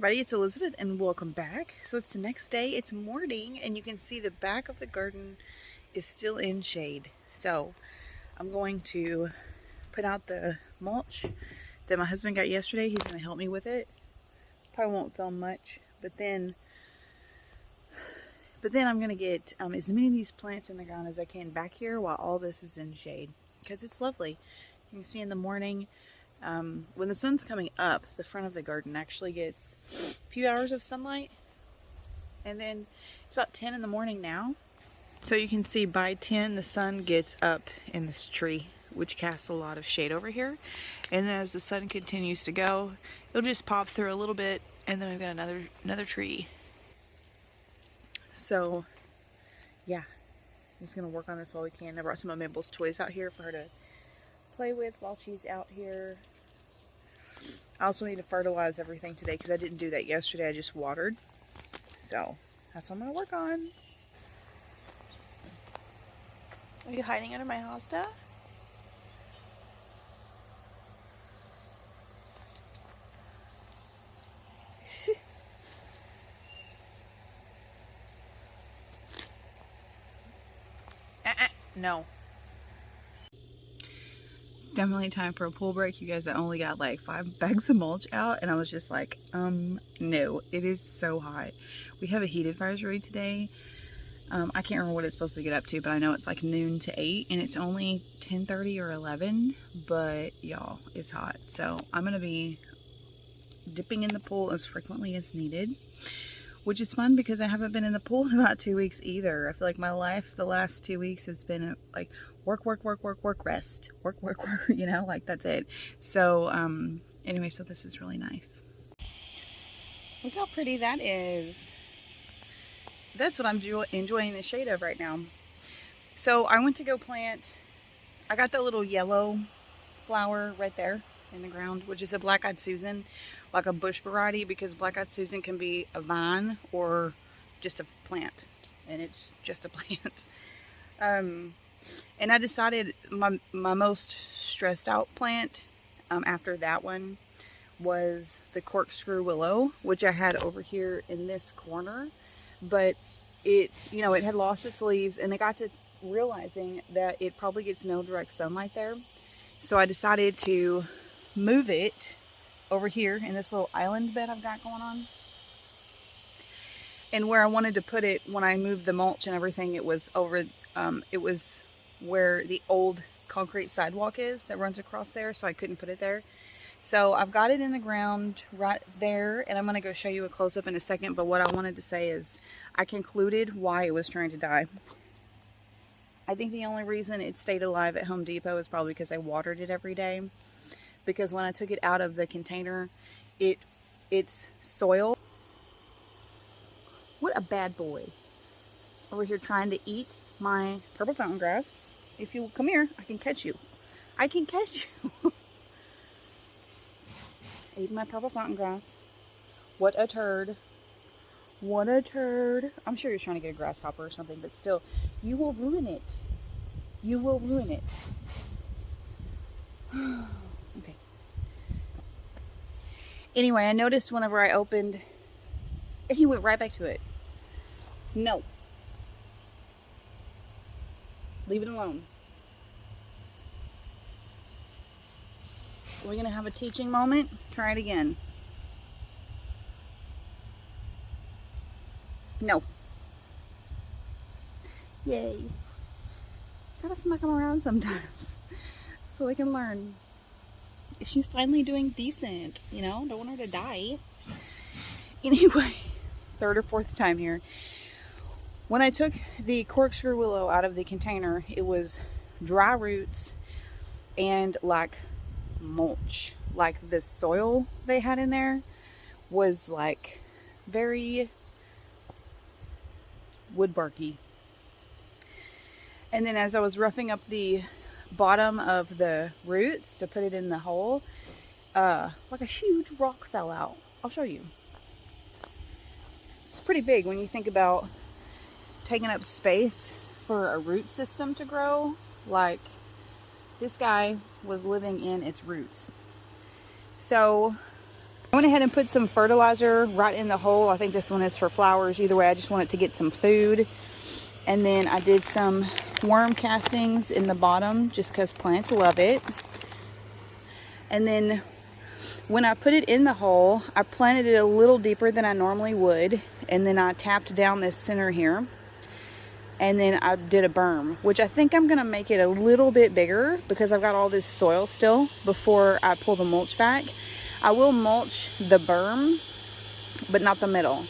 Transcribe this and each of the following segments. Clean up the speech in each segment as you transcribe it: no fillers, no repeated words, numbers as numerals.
everybody, it's Elizabeth and welcome back. So it's the next day, it's morning, and you can see the back of the garden is still in shade. So I'm going to put out the mulch that my husband got yesterday. He's going to help me with it. Probably won't film much, but then I'm going to get as many of these plants in the ground as I can back here while all this is in shade, because it's lovely. You can see in the morning, when the sun's coming up, the front of the garden actually gets a few hours of sunlight, and then it's about 10 in the morning now. So you can see by 10 the sun gets up in this tree, which casts a lot of shade over here, and then as the sun continues to go, it'll just pop through a little bit, and then we've got another tree. So yeah, I'm just gonna work on this while we can. I brought some of Mabel's toys out here for her to play with while she's out here. I also need to fertilize everything today because I didn't do that yesterday. I just watered. So that's what I'm going to work on. Are you hiding under my hosta? No. Definitely time for a pool break. You guys, I only got like 5 bags of mulch out, and I was just like, no, it is so hot. We have a heat advisory today. I can't remember what it's supposed to get up to, but I know it's like noon to 8, and it's only 10:30 or 11, but y'all, it's hot. So I'm going to be dipping in the pool as frequently as needed, which is fun because I haven't been in the pool in about 2 weeks either. I feel like my life the last 2 weeks has been like work, rest, work, you know, like that's it. So anyway, so this is really nice. Look how pretty that is. That's what I'm enjoying the shade of right now. So I went to go plant, I got that little yellow flower right there in the ground, which is a black-eyed Susan, like a bush variety, because black-eyed Susan can be a vine or just a plant, and it's just a plant. And I decided my most stressed out plant after that one was the corkscrew willow, which I had over here in this corner, but it had lost its leaves, and I got to realizing that it probably gets no direct sunlight there. So I decided to move it over here in this little island bed I've got going on. And where I wanted to put it when I moved the mulch and everything, it was over, it was where the old concrete sidewalk is that runs across there, so I couldn't put it there. So I've got it in the ground right there, and I'm going to go show you a close-up in a second, but what I wanted to say is I concluded why it was trying to die. I think the only reason it stayed alive at Home Depot is probably because I watered it every day, because when I took it out of the container, its soil. What a bad boy. Over here trying to eat my purple fountain grass. If you come here, I can catch you. I can catch you. Eating my purple fountain grass. What a turd. What a turd. I'm sure you're trying to get a grasshopper or something, but still, you will ruin it. You will ruin it. Okay. Anyway, I noticed whenever I opened, he went right back to it. No. Leave it alone. We're going to have a teaching moment. Try it again. No. Yay. Gotta smack them around sometimes so they can learn. She's finally doing decent, you know? Don't want her to die. Anyway, third or fourth time here. When I took the corkscrew willow out of the container, it was dry roots and like mulch. Like the soil they had in there was like very wood barky. And then as I was roughing up the bottom of the roots to put it in the hole, like a huge rock fell out. I'll show you. It's pretty big when you think about taking up space for a root system to grow. Like, this guy was living in its roots. So I went ahead and put some fertilizer right in the hole. I think this one is for flowers. Either way, I just want it to get some food. And then I did some worm castings in the bottom just because plants love it. And then when I put it in the hole, I planted it a little deeper than I normally would. And then I tapped down this center here. And then I did a berm, which I think I'm going to make it a little bit bigger because I've got all this soil still before I pull the mulch back. I will mulch the berm, but not the middle,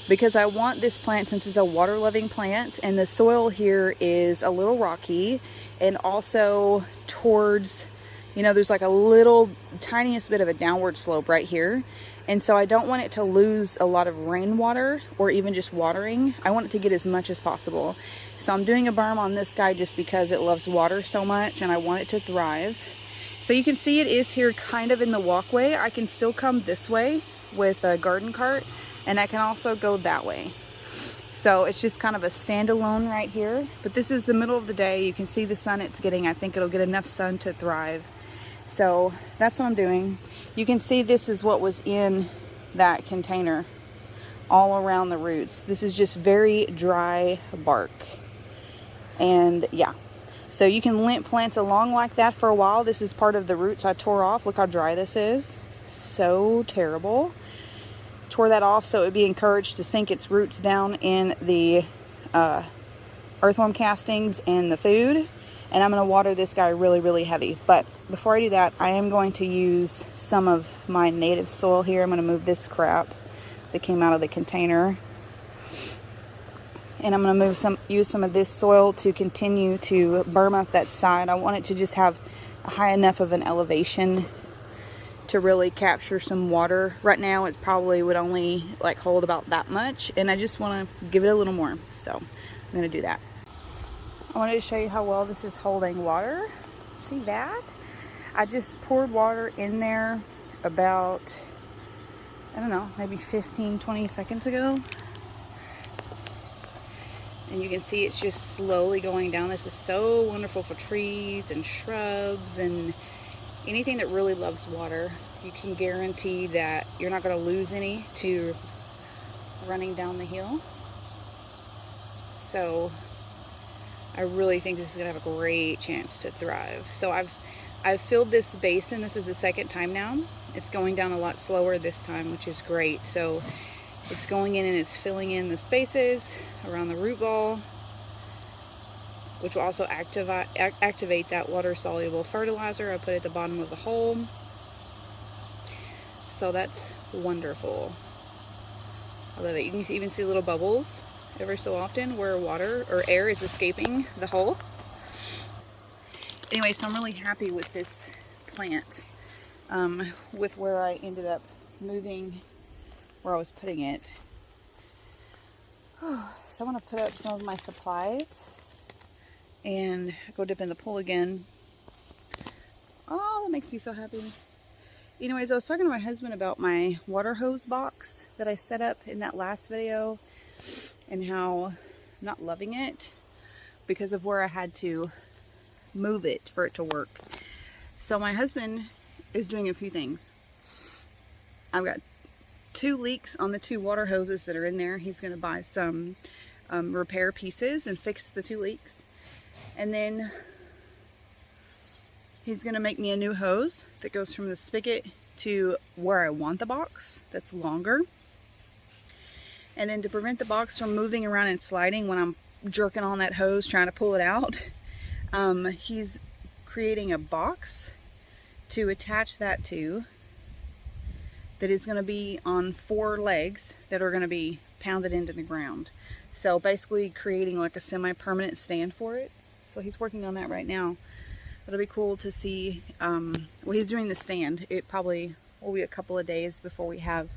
because I want this plant, since it's a water loving plant and the soil here is a little rocky and also towards, you know, there's like a little tiniest bit of a downward slope right here. And so I don't want it to lose a lot of rainwater or even just watering. I want it to get as much as possible. So I'm doing a berm on this guy just because it loves water so much and I want it to thrive. So you can see it is here kind of in the walkway. I can still come this way with a garden cart, and I can also go that way. So it's just kind of a standalone right here. But this is the middle of the day. You can see the sun it's getting. I think it'll get enough sun to thrive. So that's what I'm doing. You can see this is what was in that container all around the roots. This is just very dry bark. And yeah, so you can limp plants along like that for a while. This is part of the roots I tore off. Look how dry this is. So terrible. Tore that off so it would be encouraged to sink its roots down in the earthworm castings and the food. And I'm going to water this guy really, really heavy. But before I do that, I am going to use some of my native soil here. I'm going to move this crap that came out of the container. And I'm going to use some of this soil to continue to berm up that side. I want it to just have a high enough of an elevation to really capture some water. Right now it probably would only like hold about that much, and I just want to give it a little more. So I'm going to do that. I wanted to show you how well this is holding water. See that? I just poured water in there about, I don't know, maybe 15-20 seconds ago. And you can see it's just slowly going down. This is so wonderful for trees and shrubs and anything that really loves water. You can guarantee that you're not going to lose any to running down the hill. So I really think this is going to have a great chance to thrive. So I've filled this basin. This is the second time now. It's going down a lot slower this time, which is great. So it's going in and it's filling in the spaces around the root ball, which will also activate that water-soluble fertilizer I put at the bottom of the hole. So that's wonderful. I love it. You can even see little bubbles every so often where water or air is escaping the hole. Anyway, so I'm really happy with this plant, with where I ended up moving, where I was putting it. So I'm going to put up some of my supplies and go dip in the pool again. Oh, that makes me so happy. Anyways, I was talking to my husband about my water hose box that I set up in that last video and how I'm not loving it because of where I had to move it for it to work. So my husband is doing a few things. I've got 2 leaks on the 2 water hoses that are in there. He's going to buy some repair pieces and fix the 2 leaks. And then he's going to make me a new hose that goes from the spigot to where I want the box, that's longer. And then to prevent the box from moving around and sliding when I'm jerking on that hose trying to pull it out, he's creating a box to attach that to that is going to be on 4 legs that are going to be pounded into the ground. So basically creating like a semi-permanent stand for it. So he's working on that right now. It'll be cool to see. Well, he's doing the stand. It probably will be a couple of days before we have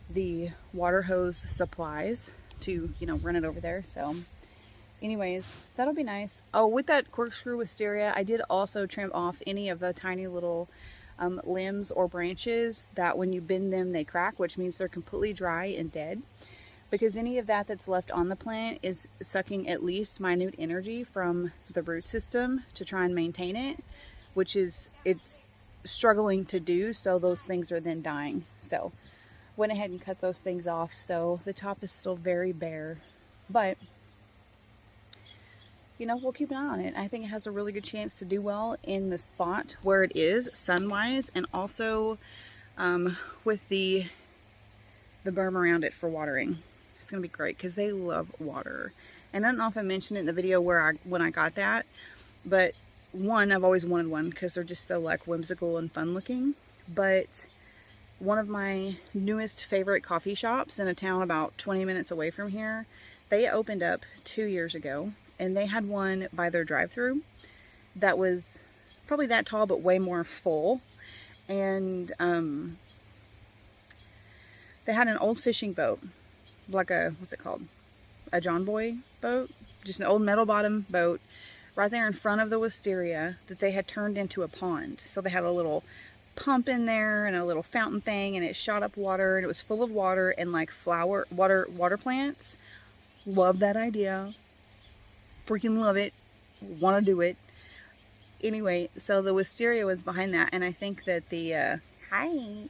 the water hose supplies to, you know, run it over there. So anyways, that'll be nice. Oh, with that corkscrew wisteria, I did also trim off any of the tiny little limbs or branches that when you bend them they crack, which means they're completely dry and dead, because any of that that's left on the plant is sucking at least minute energy from the root system to try and maintain it, which is, it's struggling to do, so those things are then dying. So went ahead and cut those things off, so the top is still very bare, but you know, we'll keep an eye on it. I think it has a really good chance to do well in the spot where it is sun-wise, and also with the berm around it for watering. It's gonna be great because they love water. And I don't know if I mentioned it in the video when I got that, but one, I've always wanted one because they're just so like whimsical and fun looking. But one of my newest favorite coffee shops in a town about 20 minutes away from here, they opened up 2 years ago, and they had one by their drive-thru that was probably that tall but way more full. And they had an old fishing boat, like a, what's it called, a John Boy boat, just an old metal bottom boat right there in front of the wisteria that they had turned into a pond. So they had a little pump in there and a little fountain thing, and it shot up water, and it was full of water and like water plants. Love that idea. Freaking love it. Want to do it. Anyway, so the wisteria was behind that, and I think that the hi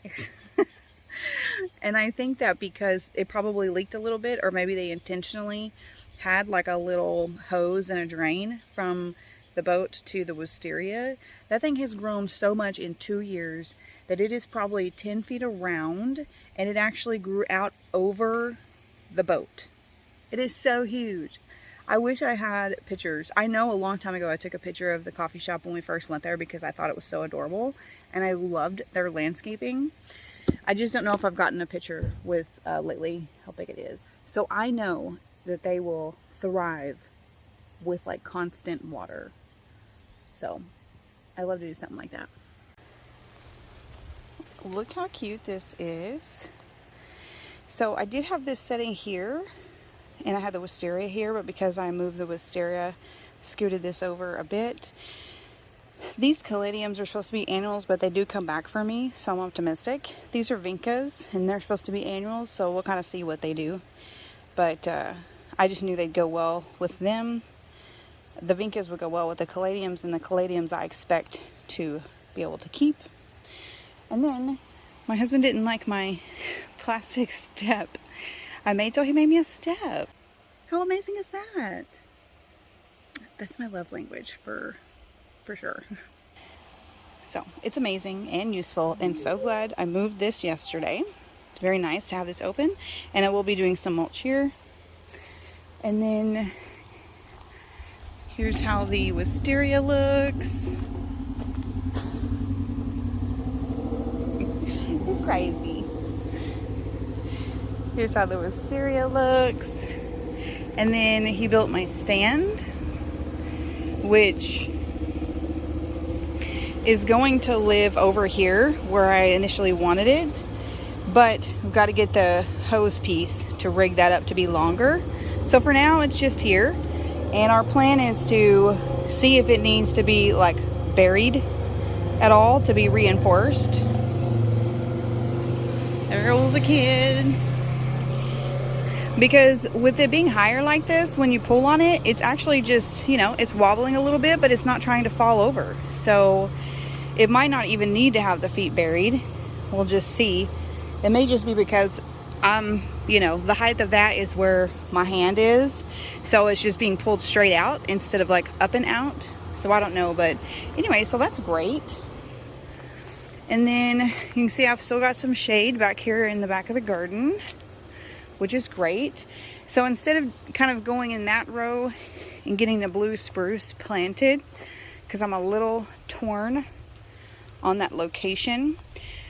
and I think that because it probably leaked a little bit, or maybe they intentionally had like a little hose and a drain from the boat to the wisteria, that thing has grown so much in 2 years that it is probably 10 feet around, and it actually grew out over the boat. It is so huge. I wish I had pictures. I know a long time ago I took a picture of the coffee shop when we first went there because I thought it was so adorable, and I loved their landscaping. I just don't know if I've gotten a picture with lately how big it is. So I know that they will thrive with like constant water. So I love to do something like that. Look how cute this is. So I did have this setting here, and I had the wisteria here, but because I moved the wisteria, scooted this over a bit. These caladiums are supposed to be annuals, but they do come back for me, so I'm optimistic. These are vincas, and they're supposed to be annuals, so we'll kind of see what they do. But I just knew they'd go well with them. The vincas would go well with the caladiums, and the caladiums I expect to be able to keep. And then my husband didn't like my plastic step I made, so he made me a step. How amazing is that? That's my love language for sure. So it's amazing and useful, and so glad I moved this yesterday. It's very nice to have this open, and I will be doing some mulch here. And then here's how the wisteria looks. You're crazy. Here's how the wisteria looks. And then he built my stand, which is going to live over here where I initially wanted it, but we've got to get the hose piece to rig that up to be longer. So for now it's just here, and our plan is to see if it needs to be like buried at all to be reinforced. There goes a kid. Because with it being higher like this, when you pull on it, it's actually just, you know, it's wobbling a little bit, but it's not trying to fall over. So it might not even need to have the feet buried. We'll just see. It may just be because you know, the height of that is where my hand is. So it's just being pulled straight out instead of like up and out. So I don't know, but anyway, so that's great. And then you can see I've still got some shade back here in the back of the garden, which is great. So instead of kind of going in that row and getting the blue spruce planted, because I'm a little torn on that location,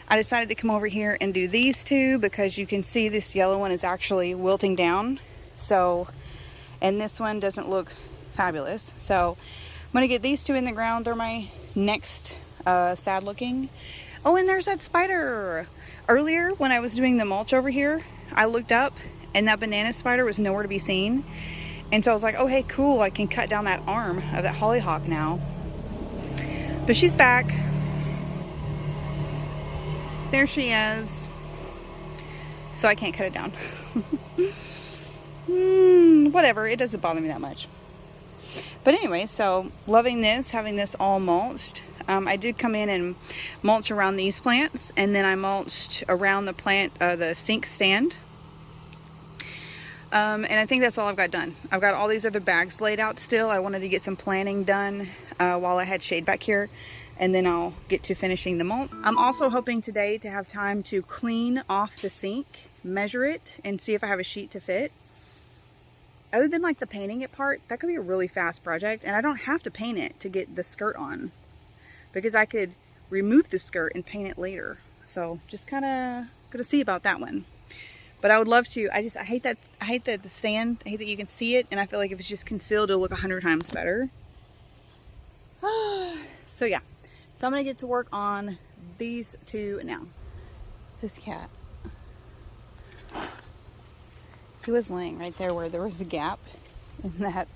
I decided to come over here and do these two, because you can see this yellow one is actually wilting down. So, and this one doesn't look fabulous. So I'm gonna get these two in the ground. They're my next sad looking. Oh, and there's that spider. Earlier when I was doing the mulch over here, I looked up and that banana spider was nowhere to be seen. And so I was like, oh, hey, cool. I can cut down that arm of that hollyhock now. But she's back. There she is. So I can't cut it down. Whatever. It doesn't bother me that much. But anyway, so loving this, having this all mulched. I did come in and mulch around these plants, and then I mulched around the plant, the sink stand. And I think that's all I've got done. I've got all these other bags laid out still. I wanted to get some planting done while I had shade back here, and then I'll get to finishing the mulch. I'm also hoping today to have time to clean off the sink, measure it, and see if I have a sheet to fit. Other than like the painting it part, that could be a really fast project, and I don't have to paint it to get the skirt on, because I could remove the skirt and paint it later. So just kind of gonna see about that one. But I would love to. I hate that the stand, I hate that you can see it, and I feel like if it's just concealed, it'll look 100 times better. So yeah, so I'm gonna get to work on these two now. This cat, he was laying right there where there was a gap in that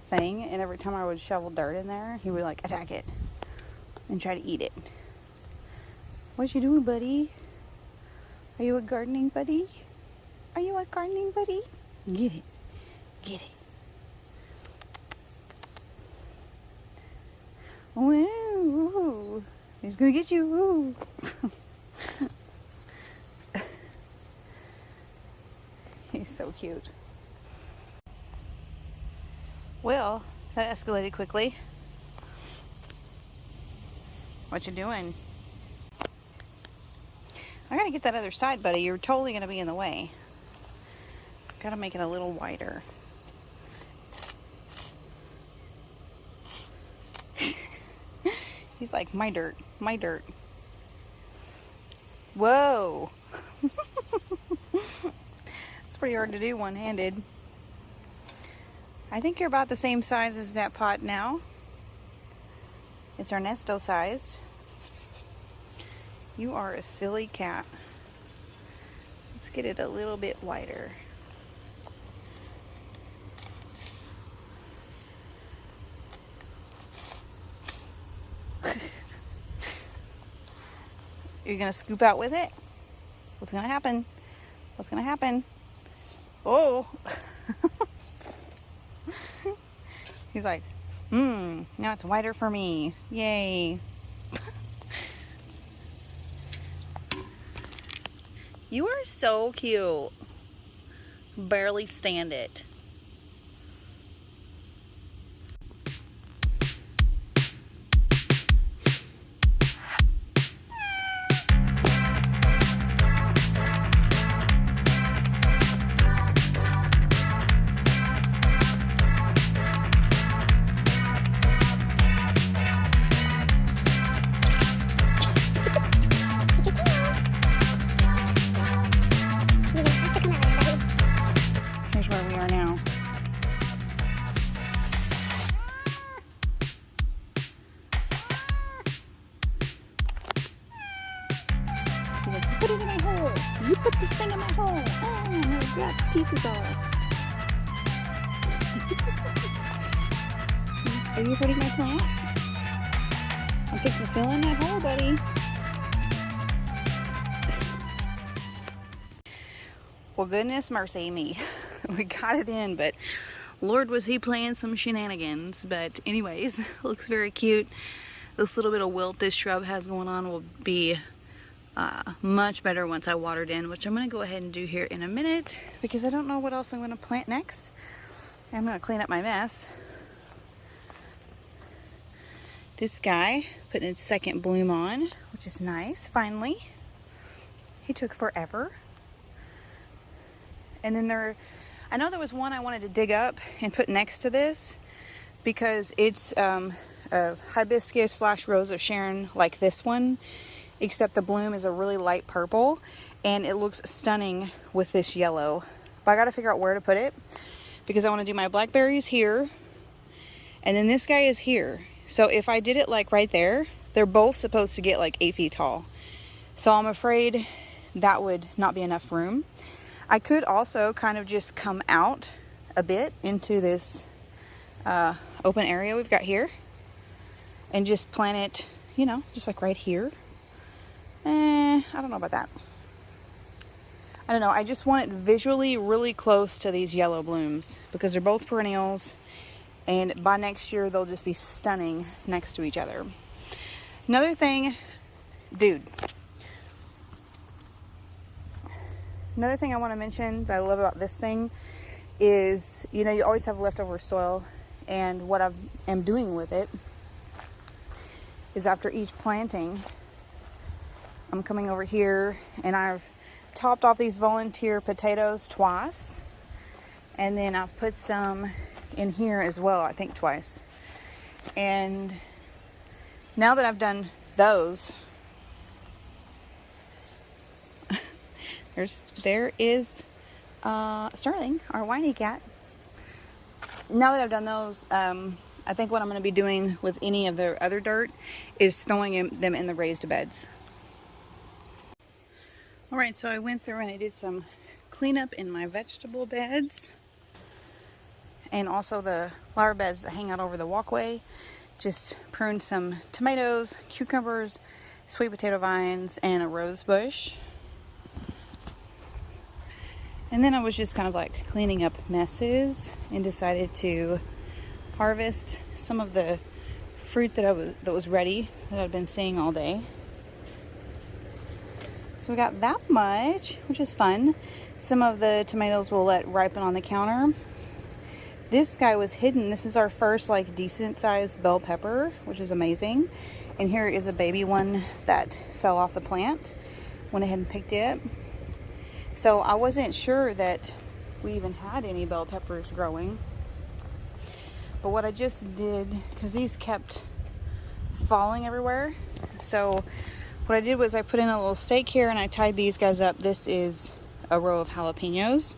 thing, and every time I would shovel dirt in there, he would like attack it and try to eat it. What you doing, buddy? Are you a gardening buddy? Are you a gardening buddy? Get it. Get it. Woo. He's gonna get you. Woo. He's so cute. Well, that escalated quickly. What you doing? I gotta get that other side, buddy. You're totally gonna be in the way. Gotta make it a little wider. He's like, my dirt, my dirt. Whoa. It's pretty hard to do one-handed. I think you're about the same size as that pot now. It's Ernesto sized. You are a silly cat. Let's get it a little bit wider. You're gonna scoop out with it? What's gonna happen? What's gonna happen? Oh! He's like, now it's wider for me. Yay. You are so cute. Barely stand it. Here's where we are now. He's like, put it in my hole. You put this thing in my hole. Oh, I'm gonna grab the pieces off. Are you hurting my plant? I'm fixing to fill in that hole, buddy. Well, goodness mercy me. We got it in, but Lord was he playing some shenanigans. But anyways, looks very cute. This little bit of wilt this shrub has going on will be much better once I watered in, which I'm going to go ahead and do here in a minute, because I don't know what else I'm going to plant next. I'm going to clean up my mess. This guy putting its second bloom on, which is nice, finally. He took forever. And then I know there was one I wanted to dig up and put next to this, because it's a hibiscus / rose of Sharon like this one, except the bloom is a really light purple and it looks stunning with this yellow. But I got to figure out where to put it, because I want to do my blackberries here, and then this guy is here. So if I did it like right there, they're both supposed to get like 8 feet tall. So I'm afraid that would not be enough room. I could also kind of just come out a bit into this open area we've got here and just plant it, you know, just like right here. I don't know about that. I don't know. I just want it visually really close to these yellow blooms, because they're both perennials, and by next year they'll just be stunning next to each other. Another thing, dude. Another thing I want to mention that I love about this thing is, you know, you always have leftover soil, and what I am doing with it is after each planting, I'm coming over here and I've topped off these volunteer potatoes twice, and then I've put some in here as well, I think twice. And now that I've done those, there is Sterling, our whiny cat. Now that I've done those, I think what I'm going to be doing with any of the other dirt is throwing them in the raised beds. Alright, so I went through and I did some cleanup in my vegetable beds, and also the flower beds that hang out over the walkway. Just pruned some tomatoes, cucumbers, sweet potato vines, and a rose bush. And then I was just kind of like cleaning up messes and decided to harvest some of the fruit that was ready, that I'd been seeing all day. So we got that much, which is fun. Some of the tomatoes we'll let ripen on the counter. This guy was hidden. This is our first like decent sized bell pepper, which is amazing. And here is a baby one that fell off the plant. Went ahead and picked it. So I wasn't sure that we even had any bell peppers growing. But what I just did, because these kept falling everywhere, so what I did was I put in a little stake here and I tied these guys up. This is a row of jalapenos,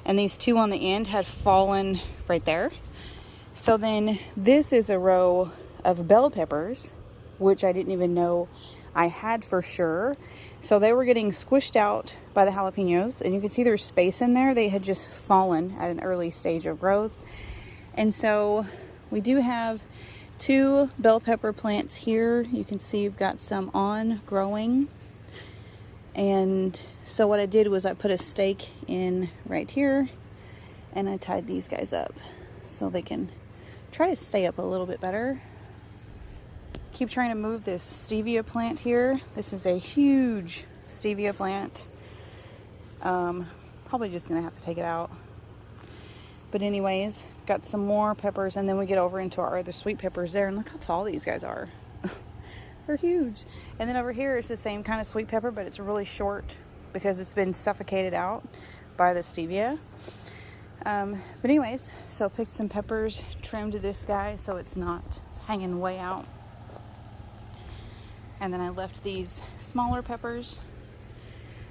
and these two on the end had fallen right there. So then this is a row of bell peppers, which I didn't even know I had for sure. So they were getting squished out by the jalapenos, and you can see there's space in there. They had just fallen at an early stage of growth. And so we do have 2 bell pepper plants here. You can see you've got some on growing. And so what I did was I put a stake in right here and I tied these guys up so they can try to stay up a little bit better. Keep trying to move this stevia plant here. This is a huge stevia plant. Probably just gonna have to take it out. But anyways, got some more peppers, and then we get over into our other sweet peppers there, and look how tall these guys are. They're huge. And then over here is the same kind of sweet pepper, but it's really short because it's been suffocated out by the stevia. But anyways, so picked some peppers, trimmed this guy so it's not hanging way out. And then I left these smaller peppers.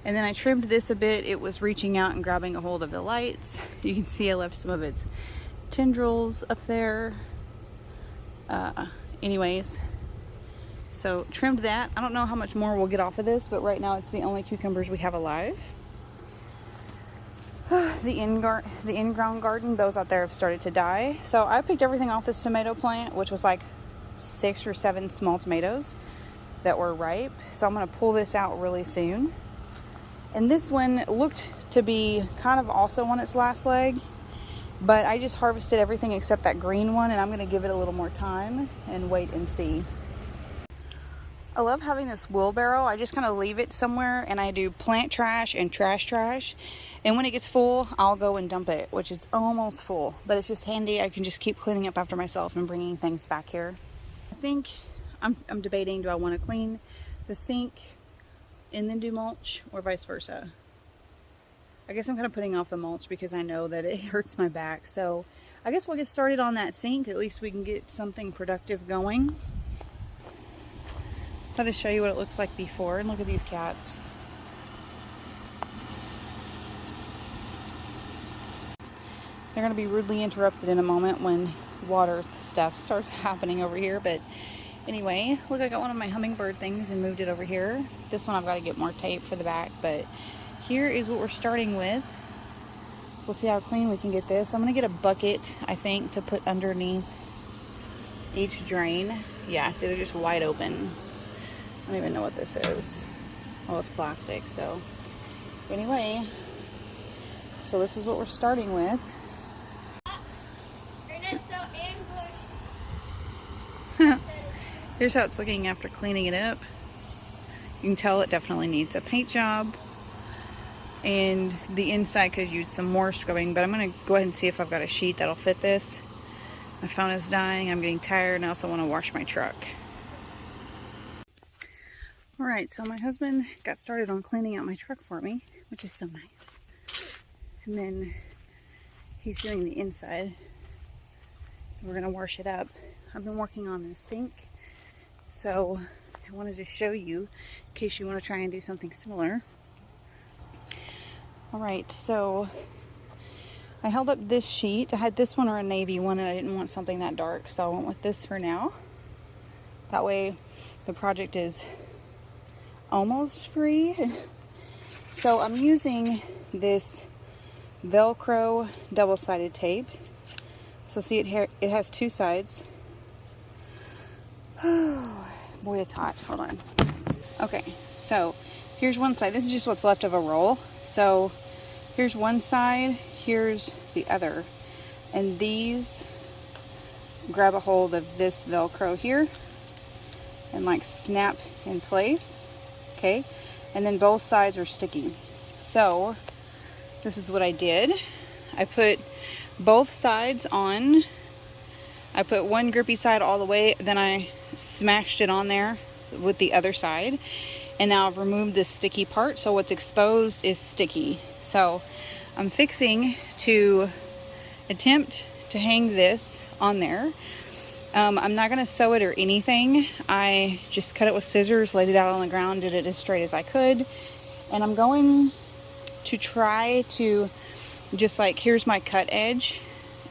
And then I trimmed this a bit. It was reaching out and grabbing a hold of the lights. You can see I left some of its tendrils up there. Anyways, so trimmed that. I don't know how much more we'll get off of this, but right now it's the only cucumbers we have alive. The in-ground garden, those out there have started to die. So I picked everything off this tomato plant, which was like 6 or 7 small tomatoes that were ripe. So I'm going to pull this out really soon. And this one looked to be kind of also on its last leg, but I just harvested everything except that green one, and I'm going to give it a little more time and wait and see. I love having this wheelbarrow. I just kind of leave it somewhere and I do plant trash and trash. And when it gets full, I'll go and dump it, which is almost full, but it's just handy. I can just keep cleaning up after myself and bringing things back here. I think I'm debating, do I want to clean the sink and then do mulch, or vice versa? I guess I'm kind of putting off the mulch because I know that it hurts my back. So I guess we'll get started on that sink. At least we can get something productive going. Let me show you what it looks like before. And look at these cats. They're going to be rudely interrupted in a moment when water stuff starts happening over here. But anyway, look, I got one of my hummingbird things and moved it over here. This one I've got to get more tape for the back, but here is what we're starting with. We'll see how clean we can get this. I'm going to get a bucket, I think, to put underneath each drain. Yeah, see, they're just wide open. I don't even know what this is. Oh, it's plastic. So anyway, so this is what we're starting with. Here's how it's looking after cleaning it up. You can tell it definitely needs a paint job. And the inside could use some more scrubbing, but I'm going to go ahead and see if I've got a sheet that'll fit this. My phone is dying. I'm getting tired, and I also want to wash my truck. Alright, so my husband got started on cleaning out my truck for me, which is so nice. And then he's doing the inside. We're going to wash it up. I've been working on this sink, so I wanted to show you in case you want to try and do something similar. Alright, so I held up this sheet. I had this one or a navy one, and I didn't want something that dark, so I went with this for now. That way the project is almost free. So I'm using this Velcro double-sided tape. So see, it has two sides. Oh, boy, it's hot. Hold on. Okay, so here's one side. This is just what's left of a roll. So here's one side, here's the other. And these grab a hold of this Velcro here and like snap in place. Okay, and then both sides are sticky. So this is what I did. I put both sides on. I put one grippy side all the way, then I smashed it on there with the other side. And now I've removed this sticky part, so what's exposed is sticky. So I'm fixing to attempt to hang this on there. I'm not going to sew it or anything. I just cut it with scissors, laid it out on the ground, did it as straight as I could. And I'm going to try to just like, here's my cut edge.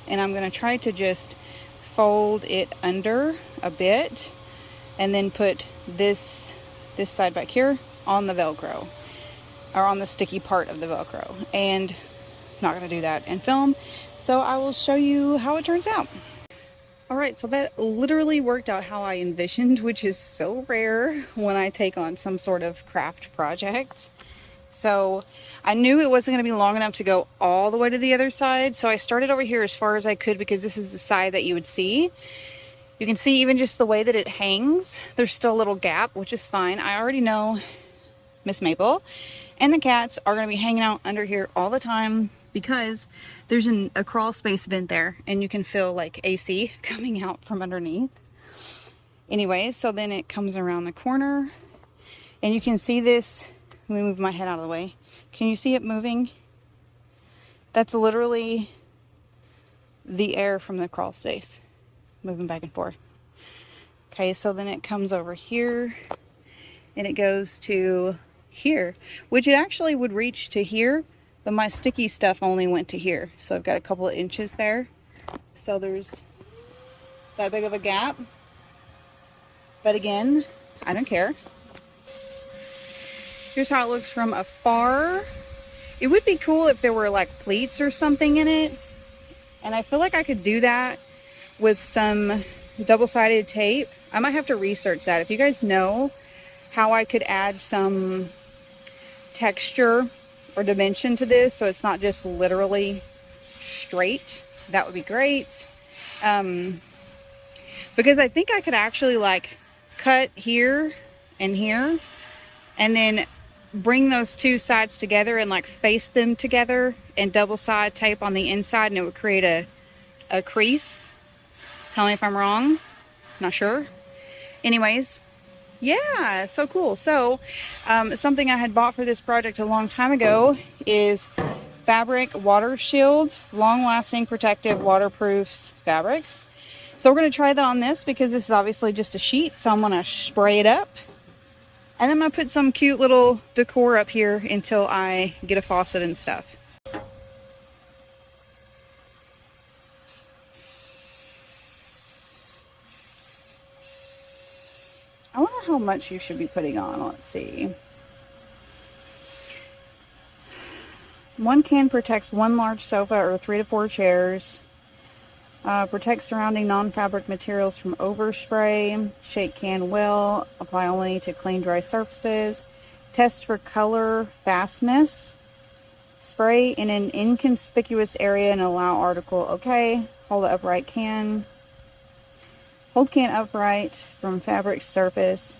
And I'm going to try to just fold it under a bit. And then put this side back here on the Velcro. Or on the sticky part of the Velcro. And I'm not going to do that in film. So I will show you how it turns out. Alright, so that literally worked out how I envisioned, which is so rare when I take on some sort of craft project. So I knew it wasn't going to be long enough to go all the way to the other side, so I started over here as far as I could because this is the side that you would see. You can see even just the way that it hangs, there's still a little gap, which is fine. I already know Miss Maple and the cats are going to be hanging out under here all the time, because there's a crawl space vent there and you can feel like AC coming out from underneath. Anyway, so then it comes around the corner and you can see this. Let me move my head out of the way. Can you see it moving? That's literally the air from the crawl space moving back and forth. Okay, so then it comes over here and it goes to here, which it actually would reach to here. But my sticky stuff only went to here. So I've got a couple of inches there. So there's that big of a gap. But again, I don't care. Here's how it looks from afar. It would be cool if there were like pleats or something in it. And I feel like I could do that with some double-sided tape. I might have to research that. If you guys know how I could add some texture or dimension to this so it's not just literally straight, that would be great. Because I think I could actually like cut here and here and then bring those two sides together and like face them together and double side tape on the inside, and it would create a crease. Tell me if I'm wrong. Not sure. Anyways, yeah, so cool. So something I had bought for this project a long time ago is fabric water shield, long-lasting protective waterproofs fabrics. So we're going to try that on this because this is obviously just a sheet, so I'm going to spray it up. And then I'm going to put some cute little decor up here until I get a faucet and stuff. I wonder how much you should be putting on. Let's see. 1 can protects 1 large sofa or 3 to 4 chairs. Protects surrounding non-fabric materials from overspray. Shake can well. Apply only to clean, dry surfaces. Test for color fastness. Spray in an inconspicuous area and allow article. Okay. Hold the upright can. Hold can upright from fabric surface.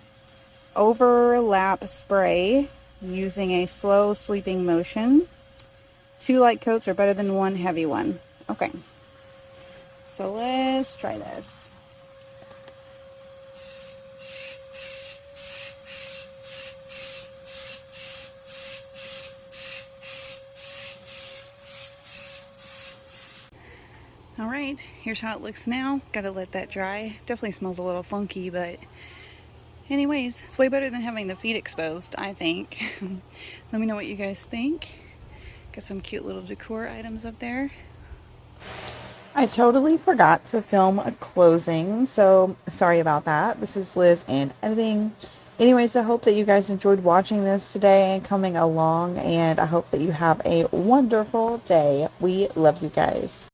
Overlap spray using a slow sweeping motion. 2 light coats are better than 1 heavy one. Okay, so let's try this. Alright, here's how it looks now. Gotta let that dry. Definitely smells a little funky, but anyways, it's way better than having the feet exposed, I think. Let me know what you guys think. Got some cute little decor items up there. I totally forgot to film a closing, so sorry about that. This is Liz and editing. Anyways, I hope that you guys enjoyed watching this today and coming along, and I hope that you have a wonderful day. We love you guys.